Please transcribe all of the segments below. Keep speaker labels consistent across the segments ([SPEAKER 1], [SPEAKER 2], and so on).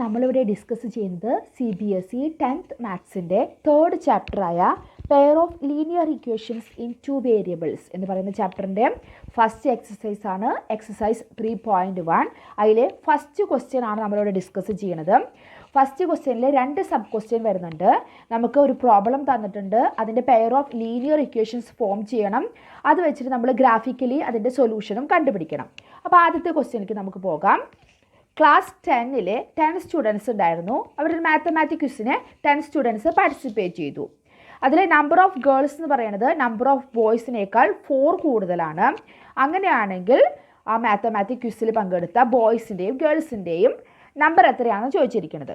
[SPEAKER 1] നമ്മളിവിടെ ഡിസ്കസ് ചെയ്യുന്നത് CBSE 10th മാത്സിൻ്റെ തേർഡ് ചാപ്റ്ററായ pair of linear equations in 2 variables എന്ന് പറയുന്ന ചാപ്റ്ററിൻ്റെ ഫസ്റ്റ് എക്സസൈസ് ആണ് എക്സസൈസ് 3.1. അതിലെ ഫസ്റ്റ് ക്വസ്റ്റ്യൻ ആണ് നമ്മളിവിടെ ഡിസ്കസ് ചെയ്യുന്നത്. ഫസ്റ്റ് ക്വസ്റ്റ്യനിൽ 2 സബ് ക്വസ്റ്റ്യൻ വരുന്നുണ്ട്. നമുക്ക് ഒരു പ്രോബ്ലം തന്നിട്ടുണ്ട്, അതിൻ്റെ pair of linear equations form ചെയ്യണം. അത് വെച്ചിട്ട് നമ്മൾ ഗ്രാഫിക്കലി അതിൻ്റെ സൊല്യൂഷനും കണ്ടുപിടിക്കണം. അപ്പോൾ ആദ്യത്തെ ക്വസ്റ്റ്യനിലേക്ക് നമുക്ക് പോകാം. ക്ലാസ് 10ൽ 10 സ്റ്റുഡൻസ് ഉണ്ടായിരുന്നു. അവരുടെ മാത്തമാറ്റിക്സ് ക്വിസിന് 10 സ്റ്റുഡൻസ് പാർട്ടിസിപ്പേറ്റ് ചെയ്തു. അതിൽ നമ്പർ ഓഫ് ഗേൾസ് എന്ന് പറയുന്നത് നമ്പർ ഓഫ് ബോയ്സിനേക്കാൾ 4 കൂടുതലാണ്. അങ്ങനെയാണെങ്കിൽ ആ മാത്തമാറ്റിക്സ് ക്വിസിൽ പങ്കെടുത്ത ബോയ്സിൻ്റെയും ഗേൾസിൻ്റെയും നമ്പർ എത്രയാണെന്ന് ചോദിച്ചിരിക്കുന്നത്.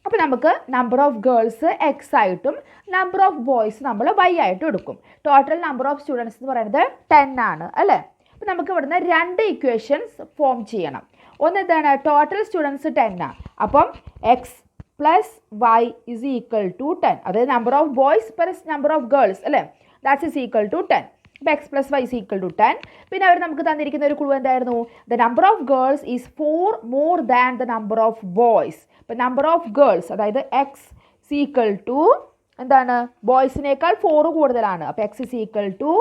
[SPEAKER 1] അപ്പോൾ നമുക്ക് നമ്പർ ഓഫ് ഗേൾസ് എക്സ് ആയിട്ടും നമ്പർ ഓഫ് ബോയ്സ് നമ്മൾ വൈ ആയിട്ടും എടുക്കും. ടോട്ടൽ നമ്പർ ഓഫ് സ്റ്റുഡൻസ് എന്ന് പറയുന്നത് 10 ആണ് അല്ലേ. അപ്പോൾ നമുക്ക് ഇവിടുന്ന് 2 ഇക്വേഷൻസ് ഫോം ചെയ്യണം. ഒന്ന് എന്താണ്, ടോട്ടൽ സ്റ്റുഡൻസ് 10 ആണ്. അപ്പം x plus y is equal to 10, അതായത് number of boys plus number of girls അല്ലേ, ദാറ്റ്സ് ഇസ് ഈക്വൽ ടു 10. അപ്പോൾ x plus y is equal to 10. പിന്നെ അവർ നമുക്ക് തന്നിരിക്കുന്ന ഒരു ക്ലൂ എന്തായിരുന്നു, the number of girls is 4 more than the number of boys. ഇപ്പോൾ നമ്പർ ഓഫ് ഗേൾസ് അതായത് എക്സ് ഇസ് ഈക്വൽ ടു എന്താണ്, ബോയ്സിനേക്കാൾ 4 കൂടുതലാണ്. അപ്പോൾ x is equal to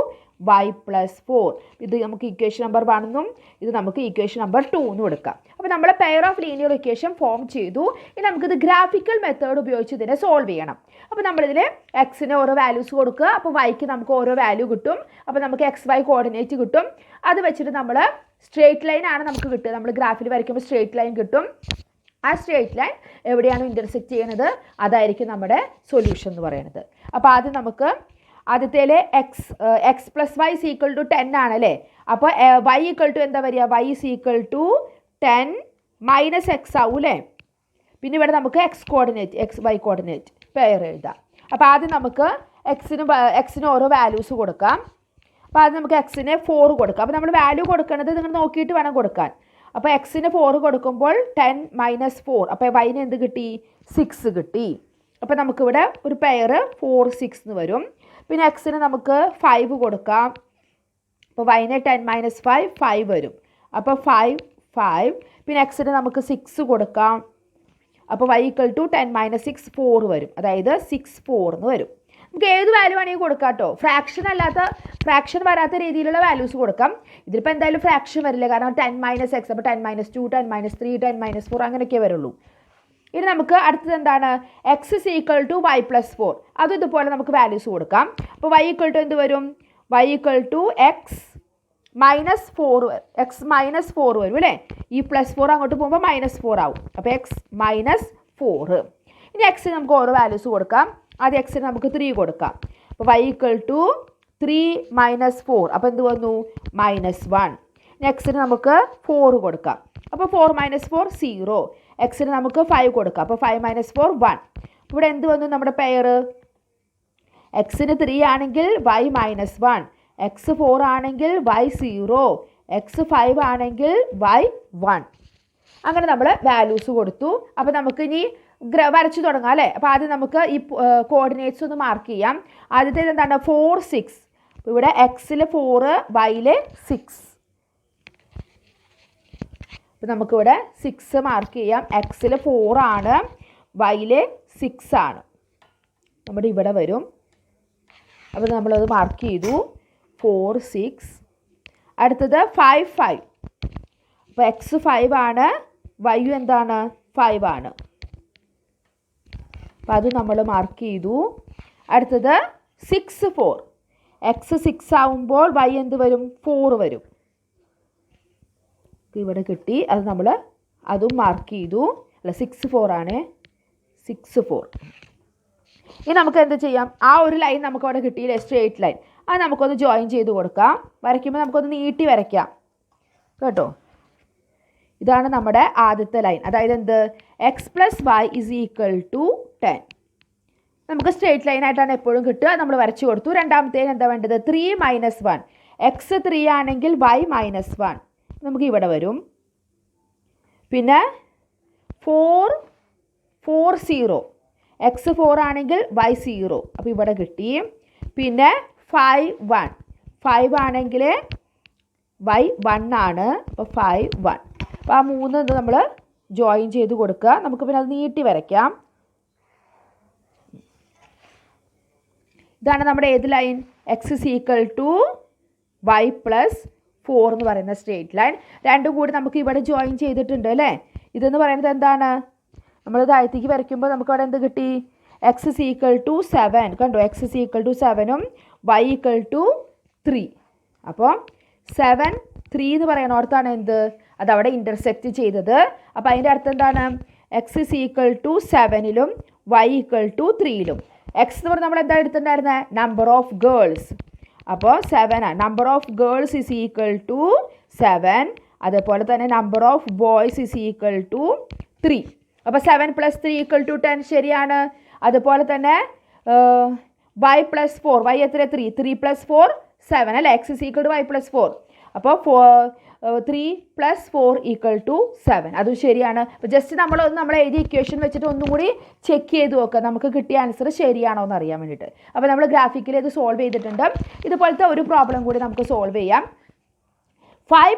[SPEAKER 1] y plus 4. ഇത് നമുക്ക് ഇക്വേഷൻ നമ്പർ 1 എന്നും ഇത് നമുക്ക് ഇക്വേഷൻ നമ്പർ 2 എന്നും എടുക്കാം. അപ്പോൾ നമ്മൾ pair of linear equation form ചെയ്തു. ഇനി നമുക്കിത് ഗ്രാഫിക്കൽ മെത്തേഡ് ഉപയോഗിച്ച് ഇതിനെ സോൾവ് ചെയ്യണം. അപ്പോൾ നമ്മളിതിൽ എക്സിന് ഓരോ വാല്യൂസ് കൊടുക്കുക. അപ്പോൾ വൈക്ക് നമുക്ക് ഓരോ വാല്യൂ കിട്ടും. അപ്പോൾ നമുക്ക് എക്സ് വൈ കോർഡിനേറ്റ് കിട്ടും. അത് വെച്ചിട്ട് നമ്മൾ സ്ട്രേറ്റ് ലൈൻ ആണ് നമുക്ക് കിട്ടുക. നമ്മൾ ഗ്രാഫിൽ വരയ്ക്കുമ്പോൾ സ്ട്രേറ്റ് ലൈൻ കിട്ടും. ആ സ്ട്രേറ്റ് ലൈൻ എവിടെയാണ് ഇൻ്റർസെക്റ്റ് ചെയ്യുന്നത്, അതായിരിക്കും നമ്മുടെ സൊല്യൂഷൻ എന്ന് പറയുന്നത്. അപ്പോൾ ആദ്യം നമുക്ക് ആദ്യത്തേൽ x plus y is equal to 10 ആണല്ലേ. അപ്പോൾ വൈ ഈക്വൽ ടു എന്താ വരിക, y is equal to 10 minus x ആവും അല്ലേ. പിന്നെ ഇവിടെ നമുക്ക് എക്സ് വൈ കോർഡിനേറ്റ് പെയർ എഴുതാം. അപ്പോൾ ആദ്യം നമുക്ക് എക്സിന് ഓരോ വാല്യൂസ് കൊടുക്കാം. അപ്പോൾ ആദ്യം നമുക്ക് എക്സിന് 4 കൊടുക്കാം. അപ്പോൾ നമ്മൾ വാല്യൂ കൊടുക്കുന്നത് നിങ്ങൾ നോക്കിയിട്ട് വേണം കൊടുക്കാൻ. അപ്പോൾ എക്സിന് 4 കൊടുക്കുമ്പോൾ 10 മൈനസ് 4, അപ്പോൾ വൈന് എന്ത് കിട്ടി, 6 കിട്ടി. അപ്പോൾ നമുക്കിവിടെ ഒരു പെയർ 4 6 എന്ന് വരും. പിന്നെ എക്സിന് നമുക്ക് 5 കൊടുക്കാം. അപ്പോൾ വൈന് 10 മൈനസ് 5 വരും. അപ്പോൾ 5. പിന്നെ എക്സിന് നമുക്ക് 6 കൊടുക്കാം. അപ്പോൾ വൈ ഈക്വൽ ടു 10 മൈനസ് 6 4 വരും. അതായത് 6 4 എന്ന് വരും. നമുക്ക് ഏത് വാല്യൂ വേണമെങ്കിൽ കൊടുക്കാം കേട്ടോ. ഫ്രാക്ഷൻ വരാത്ത രീതിയിലുള്ള വാല്യൂസ് കൊടുക്കാം. ഇതിലിപ്പോൾ എന്തായാലും ഫ്രാക്ഷൻ വരില്ല, കാരണം 10 മൈനസ് എക്സ്, അപ്പോൾ 10 മൈനസ് 2 10 മൈനസ് 3 10 മൈനസ് 4 അങ്ങനെയൊക്കെ വരുള്ളൂ. ഇനി നമുക്ക് അടുത്തത് എന്താണ്, x is equal to y plus 4. അതും ഇതുപോലെ നമുക്ക് വാല്യൂസ് കൊടുക്കാം. അപ്പോൾ വൈ ഈക്വൽ ടു എന്ത് വരും, y equal to x minus 4 വരും അല്ലേ. ഈ പ്ലസ് 4 അങ്ങോട്ട് പോകുമ്പോൾ മൈനസ് 4 ആവും. അപ്പോൾ എക്സ് മൈനസ് 4. ഇനി എക്സിന് നമുക്ക് ഓരോ വാല്യൂസ് കൊടുക്കാം. ആദ്യം എക്സിന് നമുക്ക് 3 കൊടുക്കാം. അപ്പോൾ വൈ ഈക്വൽ ടു 3 മൈനസ് 4, അപ്പോൾ എന്ത് വന്നു, മൈനസ് 1. എക്സിന് നമുക്ക് 4 കൊടുക്കാം. അപ്പോൾ 4 മൈനസ് 4 0. എക്സിന് നമുക്ക് 5 കൊടുക്കാം. അപ്പോൾ 5 മൈനസ് 4 1. ഇവിടെ എന്ത് വന്നു നമ്മുടെ പെയർ, എക്സിന് 3 ആണെങ്കിൽ വൈ മൈനസ് 1, എക്സ് 4 ആണെങ്കിൽ വൈ 0, എക്സ് 5 ആണെങ്കിൽ വൈ 1. അങ്ങനെ നമ്മൾ വാല്യൂസ് കൊടുത്തു. അപ്പോൾ നമുക്ക് ഇനി വരച്ചു തുടങ്ങാം അല്ലേ. അപ്പോൾ ആദ്യം നമുക്ക് ഈ കോർഡിനേറ്റ്സ് ഒന്ന് മാർക്ക് ചെയ്യാം. ആദ്യത്തേത് എന്താണ്, 4 6. അപ്പോൾ ഇവിടെ എക്സിൽ 4 വൈയിൽ 6. അപ്പോൾ നമുക്കിവിടെ 6 മാർക്ക് ചെയ്യാം. എക്സിൽ 4 ആണ്, വൈയിൽ 6 ആണ്. നമ്മുടെ ഇവിടെ വരും. അപ്പോൾ നമ്മളത് മാർക്ക് ചെയ്തു, 4 6. അടുത്തത് 5. അപ്പോൾ എക്സ് 5 ആണ്, വൈയും എന്താണ് 5 ആണ്. അപ്പോൾ അത് നമ്മൾ മാർക്ക് ചെയ്തു. അടുത്തത് 6 4. എക്സ് 6 ആവുമ്പോൾ വൈ എന്ത് വരും, 4 വരും. ഇവിടെ കിട്ടി, അത് നമ്മൾ അതും മാർക്ക് ചെയ്തു. അല്ല 6 4 ആണ്, 6 4. ഇനി നമുക്ക് എന്ത് ചെയ്യാം, ആ ഒരു ലൈൻ നമുക്ക് അവിടെ കിട്ടിയില്ലേ, സ്ട്രേറ്റ് ലൈൻ, അത് നമുക്കൊന്ന് ജോയിൻ ചെയ്ത് കൊടുക്കാം. വരയ്ക്കുമ്പോൾ നമുക്കൊന്ന് നീട്ടി വരയ്ക്കാം കേട്ടോ. ഇതാണ് നമ്മുടെ ആദ്യത്തെ ലൈൻ. അതായത് എന്ത്, x plus y is equal to 10. നമുക്ക് സ്ട്രേറ്റ് ലൈൻ ആയിട്ടാണ് എപ്പോഴും കിട്ടുക. നമ്മൾ വരച്ചു കൊടുത്തു. രണ്ടാമത്തേന് എന്താ വേണ്ടത്, 3 മൈനസ് 1. എക്സ് 3 ആണെങ്കിൽ വൈ മൈനസ് 1 നമുക്ക് ഇവിടെ വരും. പിന്നെ 4 0. എക്സ് 4 ആണെങ്കിൽ വൈ 0, അപ്പോൾ ഇവിടെ കിട്ടി. പിന്നെ 5 ആണെങ്കിൽ വൈ 1 ആണ്, അപ്പോൾ 5 1. അപ്പോൾ ആ 3 നമ്മൾ ജോയിൻ ചെയ്ത് കൊടുക്കുക. നമുക്ക് പിന്നെ അത് നീട്ടി വരയ്ക്കാം. ഇതാണ് നമ്മുടെ ഏത് line? X is equal to y plus 4 എന്ന് പറയുന്ന സ്ട്രേറ്റ് ലൈൻ. രണ്ടും കൂടി നമുക്ക് ഇവിടെ ജോയിൻ ചെയ്തിട്ടുണ്ട് അല്ലേ. ഇതെന്ന് പറയുന്നത് എന്താണ്? നമ്മൾ താഴത്തേക്ക് വരയ്ക്കുമ്പോൾ നമുക്ക് അവിടെ എന്ത് കിട്ടി? X is equal to 7. കണ്ടോ? എക്സ് ഇസ് ഈക്വൽ ടു 7ഉം വൈ ഈക്വൽ ടു 3. അപ്പോൾ 7 3 എന്ന് പറയുന്നിടത്താണ് എന്ത്? അതവിടെ ഇൻ്റർസെക്റ്റ് ചെയ്തത്. അപ്പോൾ അതിൻ്റെ അർത്ഥം എന്താണ്? എക്സ് ഇസ് ഈക്വൽ ടു 7ലും വൈ ഈക്വൽ ടു 3ലും. എക്സ് എന്ന് പറഞ്ഞാൽ നമ്മൾ എന്താ എടുത്തിട്ടുണ്ടായിരുന്നത്? Number of girls. അപ്പോൾ 7 ആണ്. Number of girls is equal to 7. അതേപോലെ തന്നെ number of boys is equal to 3. അപ്പോൾ 7 + 3 = 10 ശരിയാണ്. അതുപോലെ തന്നെ y + 4, y എത്ര? 3. 3 + 4 7 അല്ലേ. X is equal to y + 4. അപ്പോൾ 3 + 4 = 7. അതും ശരിയാണ്. അപ്പോൾ ജസ്റ്റ് നമ്മൾ എഴുതിയ ഇക്വേഷൻ വെച്ചിട്ട് ഒന്നും കൂടി ചെക്ക് ചെയ്ത് നോക്കുക, നമുക്ക് കിട്ടിയ ആൻസർ ശരിയാണോ എന്ന് അറിയാൻ വേണ്ടിയിട്ട്. അപ്പോൾ നമ്മൾ ഗ്രാഫിക്കലി ഇത് സോൾവ് ചെയ്തിട്ടുണ്ട്. ഇതുപോലത്തെ ഒരു പ്രോബ്ലം കൂടി നമുക്ക് സോൾവ് ചെയ്യാം. 5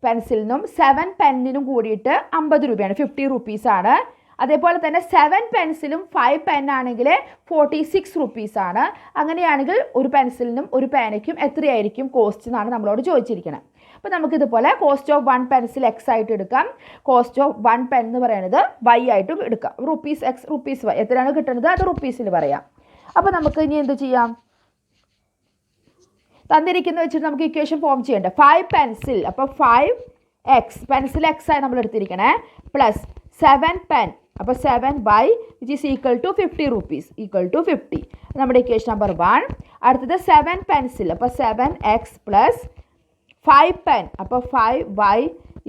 [SPEAKER 1] പെൻസിലിനും 7 പെന്നിനും കൂടിയിട്ട് 50 രൂപയാണ്, 50 റുപ്പീസാണ്. അതേപോലെ തന്നെ 7 പെൻസിലും 5 പെന്നാണെങ്കിൽ 46 റുപ്പീസാണ്. അങ്ങനെയാണെങ്കിൽ ഒരു പെൻസിലിനും ഒരു പേനയ്ക്കും എത്രയായിരിക്കും കോസ്റ്റ് എന്നാണ് നമ്മളോട് ചോദിച്ചിരിക്കുന്നത്. അപ്പോൾ നമുക്കിതുപോലെ കോസ്റ്റ് ഓഫ് 1 പെൻസിൽ എക്സ് ആയിട്ട് എടുക്കാം, കോസ്റ്റ് ഓഫ് 1 പെൻ എന്ന് പറയുന്നത് വൈ ആയിട്ടും എടുക്കാം. റുപ്പീസ് എക്സ് റുപ്പീസ് വൈ എത്രയാണ് കിട്ടുന്നത് അത് റുപ്പീസിൽ പറയാം. അപ്പോൾ നമുക്ക് ഇനി എന്ത് ചെയ്യാം? തന്നിരിക്കുന്ന വെച്ചിട്ട് നമുക്ക് ഇക്വേഷൻ ഫോം ചെയ്യേണ്ട. 5 പെൻസിൽ, അപ്പോൾ 5x പെൻസിൽ എക്സ് ആയി നമ്മൾ എടുത്തിരിക്കണേ, പ്ലസ് 7 പെൻ, അപ്പോൾ 7 by which is equal to 50 rupees = 50. നമ്മുടെ ഇക്വേഷൻ നമ്പർ 1. അടുത്തത് 7 പെൻസിൽ, അപ്പോൾ 7x പ്ലസ് 5 പെൻ, അപ്പോൾ 5y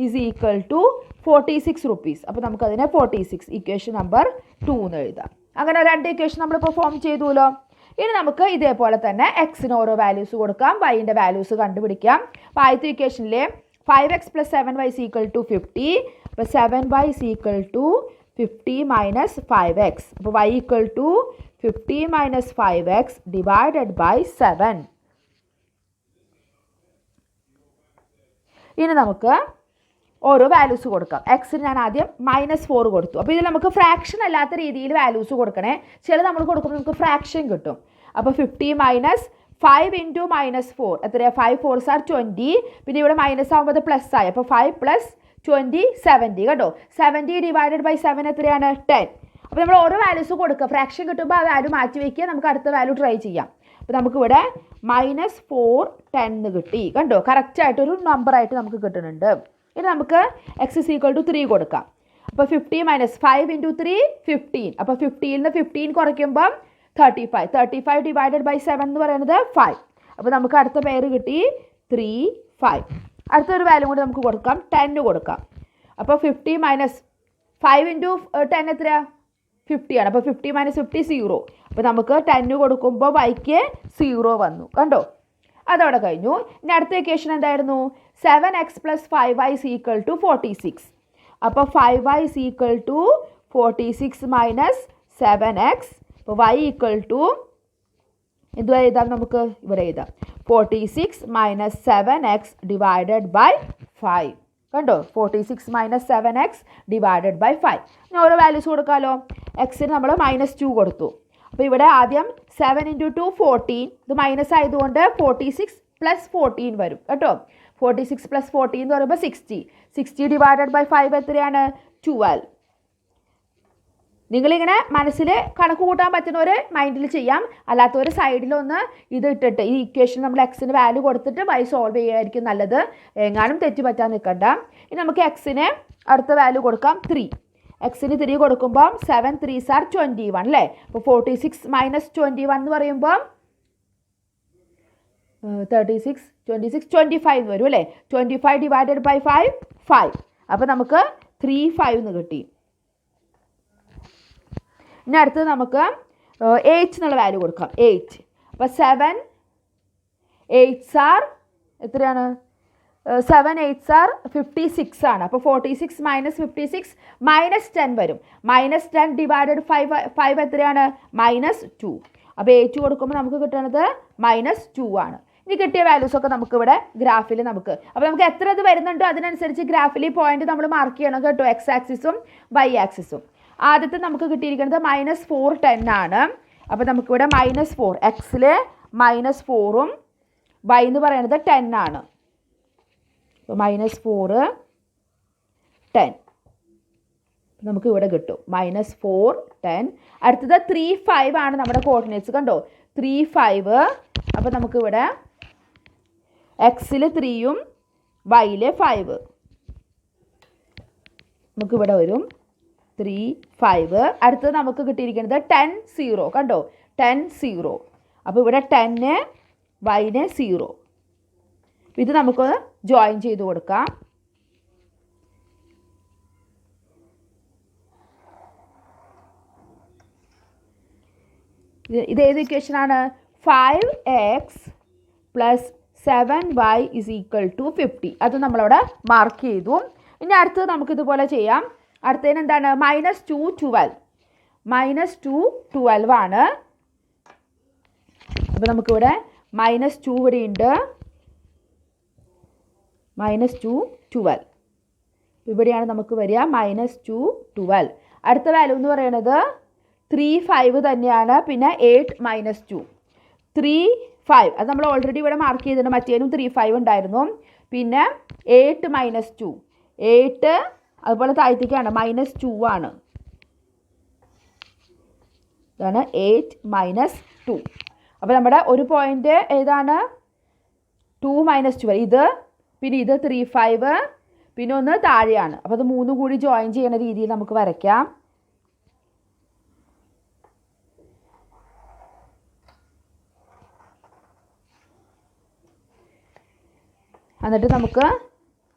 [SPEAKER 1] is equal to 46 rupees. അപ്പോൾ നമുക്കതിനെ 46 ഇക്വേഷൻ നമ്പർ 2 എന്ന് എഴുതാം. അങ്ങനെ 2 ഇക്വേഷൻ നമ്മളിപ്പോൾ ഫോം ചെയ്തുല്ലോ. ഇനി നമുക്ക് ഇതേപോലെ തന്നെ എക്സിന് ഓരോ വാല്യൂസ് കൊടുക്കാം, വൈൻ്റെ വാല്യൂസ് കണ്ടുപിടിക്കാം. അപ്പോൾ ആദ്യത്തെ ഇക്വേഷനിലെ 5x + 7y = 50. അപ്പോൾ 7y = 50 - 5x. അപ്പോൾ y = 50 - 5x / 7. ഇനി നമുക്ക് ഓരോ വാല്യൂസ് കൊടുക്കാം. എക്സിന് ഞാൻ ആദ്യം -4 കൊടുത്തു. അപ്പോൾ ഇതിൽ നമുക്ക് ഫ്രാക്ഷൻ അല്ലാത്ത രീതിയിൽ വാല്യൂസ് കൊടുക്കണേ. ചില നമ്മൾ കൊടുക്കുമ്പോൾ നമുക്ക് ഫ്രാക്ഷൻ കിട്ടും. അപ്പോൾ 50 - 5 × -4 എത്രയാണ്? 5 4s are 20. പിന്നെ ഇവിടെ മൈനസ് ആകുമ്പോൾ അത് പ്ലസ് ആയി. അപ്പോൾ 5 + 20 70. കേട്ടോ. 70 / 7 എത്രയാണ്? 10. അപ്പോൾ നമ്മൾ ഓരോ വാല്യൂസ് കൊടുക്കുക. ഫ്രാക്ഷൻ കിട്ടുമ്പോൾ ആ വാല്യൂ മാറ്റി വയ്ക്കുക, നമുക്ക് അടുത്ത വാല്യൂ ട്രൈ ചെയ്യാം. അപ്പോൾ നമുക്കിവിടെ -4 10 കിട്ടി. കണ്ടോ, കറക്റ്റായിട്ടൊരു നമ്പറായിട്ട് നമുക്ക് കിട്ടുന്നുണ്ട്. ഇനി നമുക്ക് x = 3 കൊടുക്കാം. അപ്പോൾ 50 - 5 × 3 15. അപ്പോൾ 50ൽ നിന്ന് 15 കുറയ്ക്കുമ്പം 35. 35 / 7 എന്ന് പറയുന്നത് 5. അപ്പോൾ നമുക്ക് അടുത്ത പേര് കിട്ടി 3 5. അടുത്തൊരു വാല്യൂ കൂടി നമുക്ക് കൊടുക്കാം, 10 കൊടുക്കാം. അപ്പോൾ 50 - 5 × 10 എത്രയാണ്? 50 ആണ്. അപ്പോൾ 50 - 50 0. അപ്പോൾ നമുക്ക് 10 കൊടുക്കുമ്പോൾ വൈക്ക് 0 വന്നു. കണ്ടോ, അതവിടെ കഴിഞ്ഞു. ഇനി അടുത്ത ഇക്വേഷൻ എന്തായിരുന്നു? 7x + 5y = 46. അപ്പോൾ 5y = 46 - 7x. അപ്പോൾ y = എന്ത് എഴുതാം? നമുക്ക് ഇവിടെ എഴുതാം 46 - 7x / 5. കണ്ടോ, 46 - 7x / 5. ഇനി ഓരോ വാല്യൂസ് കൊടുക്കാമല്ലോ. എക്സിന് നമ്മൾ -2 കൊടുത്തു. അപ്പോൾ ഇവിടെ ആദ്യം 7 × 2 14. ഇത് മൈനസ് ആയതുകൊണ്ട് 46 + 14 വരും കേട്ടോ. 46 + 14 എന്ന് പറയുമ്പോൾ 60. 60 / 5 എത്രയാണ്? 12. നിങ്ങളിങ്ങനെ മനസ്സിൽ കണക്ക് കൂട്ടാൻ പറ്റുന്നവർ മൈൻഡിൽ ചെയ്യാം, അല്ലാത്തവർ സൈഡിലൊന്ന് ഇത് ഇട്ടിട്ട് ഈ ഇക്വേഷൻ നമ്മൾ എക്സിന് വാല്യൂ കൊടുത്തിട്ട് y സോൾവ് ചെയ്യുമായിരിക്കും നല്ലത്. എങ്ങാനും തെറ്റ് പറ്റാൻ നിൽക്കണ്ട. ഇനി നമുക്ക് എക്സിന് അടുത്ത വാല്യൂ കൊടുക്കാം 3. എക്സിന് 3 കൊടുക്കുമ്പോൾ 7 3s are 21 അല്ലേ. അപ്പോൾ 46 - 21 എന്ന് പറയുമ്പോൾ 36 26 25 വരും അല്ലേ. 25 / 5 5. അപ്പോൾ നമുക്ക് 3 5 എന്ന് കിട്ടി. ഇനി അടുത്തത് നമുക്ക് 8 എന്നുള്ള വാല്യൂ കൊടുക്കാം. 8. അപ്പോൾ 7 8s are എത്രയാണ്? 7 8s are 56 ആണ്. അപ്പോൾ 46 - 56 -10 വരും. -10 / 5 എത്രയാണ്? -2. അപ്പോൾ 8 കൊടുക്കുമ്പോൾ നമുക്ക് കിട്ടുന്നത് -2 ആണ്. ഇനി കിട്ടിയ വാല്യൂസൊക്കെ നമുക്കിവിടെ ഗ്രാഫിൽ നമുക്ക് അപ്പോൾ നമുക്ക് എത്ര ഇത് വരുന്നുണ്ടോ അതിനനുസരിച്ച് ഗ്രാഫിൽ ഈ പോയിന്റ് നമ്മൾ മാർക്ക് ചെയ്യണം കേട്ടോ, എക്സ് ആക്സിസും വൈ ആക്സിസും. ആദ്യത്തെ നമുക്ക് കിട്ടിയിരിക്കുന്നത് -4 10 ആണ്. അപ്പോൾ നമുക്കിവിടെ -4 എക്സിൽ -4ഉം വൈ എന്ന് പറയുന്നത് 10 ആണ്. അപ്പോൾ -4 10 നമുക്ക് ഇവിടെ കിട്ടും, -4 10. അടുത്തത് 3 5 ആണ് നമ്മുടെ കോർഡിനേറ്റ്സ് കണ്ടോ, 3 5. അപ്പോൾ നമുക്കിവിടെ എക്സിൽ 3ഉം വൈയിൽ 5 നമുക്കിവിടെ വരും 3 5. അടുത്തത് നമുക്ക് കിട്ടിയിരിക്കുന്നത് 10 0 കണ്ടോ, 10 0. അപ്പോൾ ഇവിടെ 10 വൈന് 0. ഇത് നമുക്ക് ജോയിൻ ചെയ്ത് കൊടുക്കാം. ഇത് ഏത് ഇക്വേഷനാണ്? 5x + 7y = 50. അത് നമ്മളവിടെ മാർക്ക് ചെയ്തു. ഇനി അടുത്തത് നമുക്കിതുപോലെ ചെയ്യാം. അടുത്തതിന് എന്താണ്? -2 12. -2 12 ആണ്. അപ്പോൾ നമുക്കിവിടെ -2 ഇവിടെ ഉണ്ട്, -2 12. ഇവിടെയാണ് നമുക്ക് വരിക -2 12. അടുത്ത വാല്യൂ എന്ന് പറയുന്നത് 3 5 തന്നെയാണ്. പിന്നെ 8 - 2 3 5 അത് നമ്മൾ ഓൾറെഡി ഇവിടെ മാർക്ക് ചെയ്തിട്ടുണ്ട്, മറ്റേനും 3 5 ഉണ്ടായിരുന്നു. പിന്നെ 8 - 2 8 അതുപോലെ താഴത്തേക്കാണ് -2 ആണ്. ഇതാണ് 8 - 2. അപ്പോൾ നമ്മുടെ ഒരു പോയിന്റ് ഏതാണ്? 2 - 12 ഇത്, പിന്നെ ഇത് 3 5, പിന്നെ ഒന്ന് താഴെയാണ്. അപ്പോൾ അത് 3 കൂടി ജോയിൻ ചെയ്യുന്ന രീതിയിൽ നമുക്ക് വരയ്ക്കാം. എന്നിട്ട് നമുക്ക്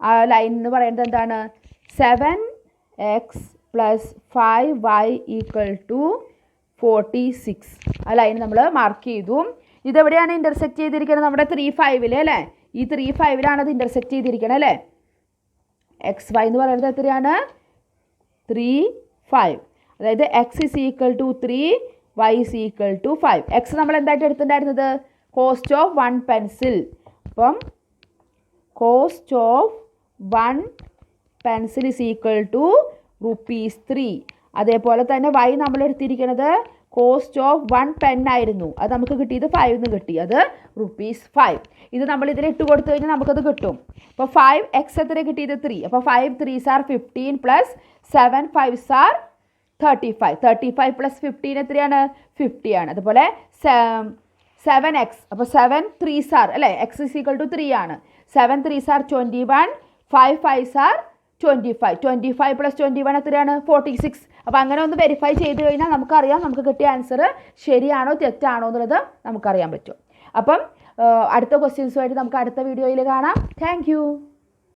[SPEAKER 1] ആ ലൈൻ എന്ന് പറയുന്നത് എന്താണ്? 7x + 5y = 46. ആ ലൈൻ നമ്മൾ മാർക്ക് ചെയ്തു. ഇതെവിടെയാണ് ഇൻ്റർസെക്റ്റ് ചെയ്തിരിക്കുന്നത്? നമ്മുടെ 3 5 അല്ലേ? ഈ 3 5 അത് ഇൻ്റർസെക്റ്റ് ചെയ്തിരിക്കുന്നത് അല്ലേ? XY എന്ന് പറയുന്നത് എത്രയാണ്? 3 5. അതായത് x = 3, y = 5. x നമ്മൾ എന്തായിട്ട് എടുത്തിട്ടുണ്ടായിരുന്നത്? Cost of 1 pencil. അപ്പം കോസ്റ്റ് ഓഫ് 1 പെൻസിൽ = ₹3. അതേപോലെ തന്നെ y നമ്മൾ എടുത്തിരിക്കുന്നത് കോസ്റ്റ് ഓഫ് 1 പെൻ ആയിരുന്നു. അത് നമുക്ക് കിട്ടിയത് 5 എന്ന് കിട്ടി, അത് ₹5. ഇത് നമ്മൾ ഇതിൽ ഇട്ട് കൊടുത്തു കഴിഞ്ഞാൽ നമുക്കത് കിട്ടും. അപ്പോൾ 5x എത്ര കിട്ടിയത്? 3. അപ്പോൾ 5 3s are 15 + 7 5s are 35. 35 + 15 എത്രയാണ്? 50 ആണ്. അതുപോലെ 7x, അപ്പോൾ 7 3s are അല്ലേ, x = 3 ആണ്. 7 3s are 21, 5 5s are 25. 25 + 21 എത്രയാണ്? 46. അപ്പോൾ അങ്ങനെ ഒന്ന് വെരിഫൈ ചെയ്ത് കഴിഞ്ഞാൽ നമുക്കറിയാം നമുക്ക് കിട്ടിയ ആൻസർ ശരിയാണോ തെറ്റാണോ എന്നുള്ളത് നമുക്കറിയാൻ പറ്റും. അപ്പം അടുത്ത ക്വസ്റ്റ്യൻസുമായിട്ട് നമുക്ക് അടുത്ത വീഡിയോയിൽ കാണാം. താങ്ക്